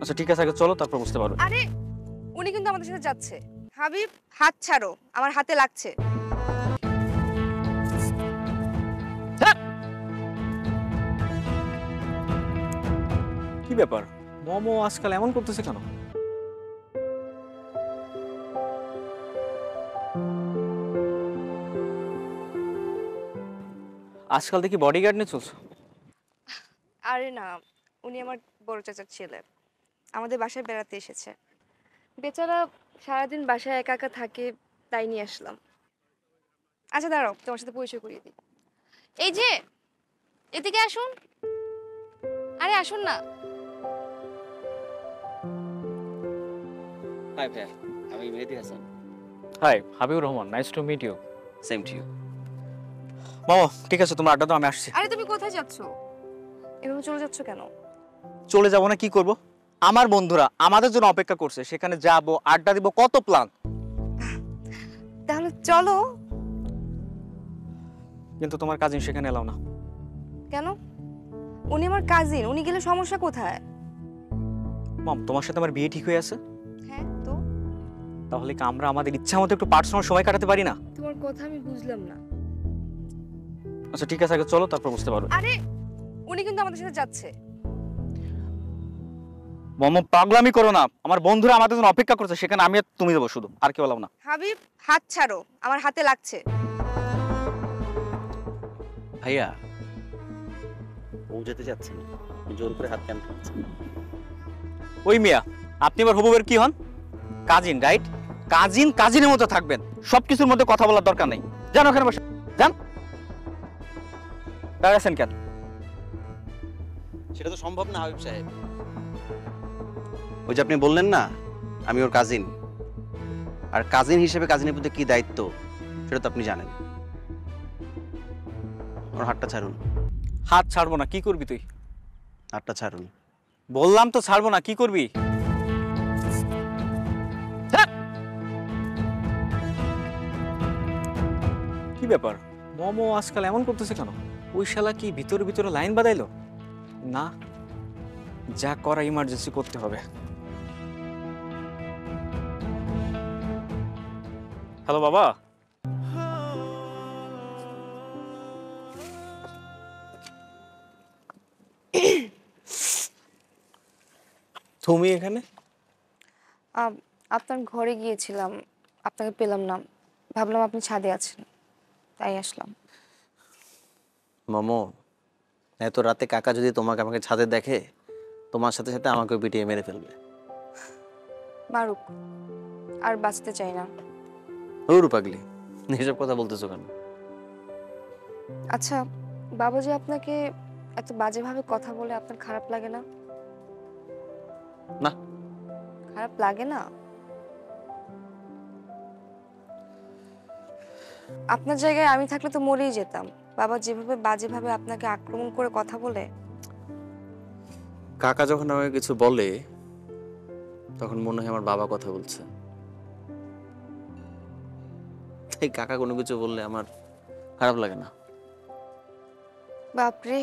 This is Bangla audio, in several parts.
আচ্ছা ঠিক আছে, আগে চলো তারপর বুঝতে পারো। আরে উনি কিন্তু আমাদের সাথে যাচ্ছে। হাবিব, হাত ছাড়ো, আমার হাতে লাগছে। কি ব্যাপার, মোমো আজকাল এমন করতেছে কেন? আজকাল দেখি বডিগার্ড নিয়ে চলছো। আরে না, উনি আমার বড় চাচার ছেলে, আমাদের বাসায় বেড়াতে এসেছে। বেচারা সারাদিন বাসায় একা একা থাকে, তাই নিয়ে আসলাম। আচ্ছা দাঁড়াও, তোমার সাথে পরিচয় করিয়ে দিই। এই যে, এদিকে আসুন। আরে আসুন না। হাই ভাইয়া, আমি Mehedi Hasan. Hi, Habibur Rahman, nice to meet you. Same to you. মামা ঠিক আছে, তোমার আড্ডা তো, আমি আসছি। আরে তুমি কোথায় যাচ্ছো? এভাবে চলে যাচ্ছ কেন? চলে যাবো না, কি করব? আমার বন্ধুরা আমাদের জন্য অপেক্ষা করছে, সেখানে যাব, আড্ডা দিব, কত প্ল্যান। তাহলে চলো। কিন্তু তোমার কাজিন সেখানে এলাও না। কেন? উনি আমার কাজিন, উনি গেলে সমস্যা কোথায়? মাম, তোমার সাথে আমার বিয়ে ঠিক হয়ে আছে, হ্যাঁ তো? তাহলে কি আমরা আমাদের ইচ্ছা মতো একটু পার্সোনাল সময় কাটাতে পারি না? তোমার কথা আমি বুঝলাম না। আচ্ছা ঠিক আছে, আগে চলো তারপর বুঝতে পারো। আরে উনি কিন্তু আমাদের সাথে যাচ্ছে। মামা পাগলামি করো না, আমার বন্ধুরা আমাদের জন্য অপেক্ষা করছে, সেখানে আমি আর তুমি যাবো শুধু, আর কেউ এলাও না। হাবিব, হাত ছাড়ো, আমার হাতে লাগছে। ভাইয়া, ও যেতে চাচ্ছে না, জোর করে হাত কেন টানছে? ওই মিয়া, আপনি আবার হবুবের কি হন? Cousin, right? কাজিন কাজিনের মতো থাকবেন, সবকিছুর মধ্যে কথা বলার দরকার নেই। যান ওখানে বসে, যান। দাঁড়াচ্ছেন কেন? সেটা তো সম্ভব না হাবিব সাহেব। ওই যে আপনি বললেন না আমি ওর কাজিন, আর কাজিন হিসেবে কাজিনের প্রতি কি দায়িত্ব সেটা তো আপনি জানেন। ওর হাতটা ছাড়ুন। হাত ছাড়বো না, কি করবি তুই? হাতটা ছাড়ুন। বললাম তো ছাড়বো না, কি করবি? ছাড়! কি ব্যাপার, মোমো আজকাল এমন করতেছে কেন? ওই শালা কি ভিতরে ভিতরে লাইন বাদাইলো? না, যা করা ইমার্জেন্সি করতে হবে। হ্যালো বাবা। তুমি এখানে? আপনার ঘরে গিয়েছিলাম, আপনাকে পেলাম না, ভাবলাম আপনি ছাদে আছেন, তাই আসলাম। মোমো, এত রাতে কাকা যদি তোমাকে আমাকে ছাদে দেখে, তোমার সাথে সাথে আমাকেও পিটিয়ে মেরে ফেলবে। মারুক, আর বাঁচতে চাই না। ওরু পাগলি, এসব কথা বলতেছো কেন? আচ্ছা, বাবাজি আপনাকে এত বাজেভাবে কথা বলে আপনার খারাপ লাগে না? না। খারাপ লাগে না? আপনার জায়গায় আমি থাকলে তো মরেই যেতাম। বাবা যেভাবে বাজেভাবে আপনাকে আক্রমণ করে কথা বলে। কাকা যখন আমাকে কিছু বলে তখন মনে হয় আমার বাবা কথা বলছে। তাই কাকা কোনো কিছু বললে আমার খারাপ লাগে না। বাপরে,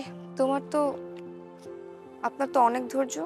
আপনার তো অনেক ধৈর্য।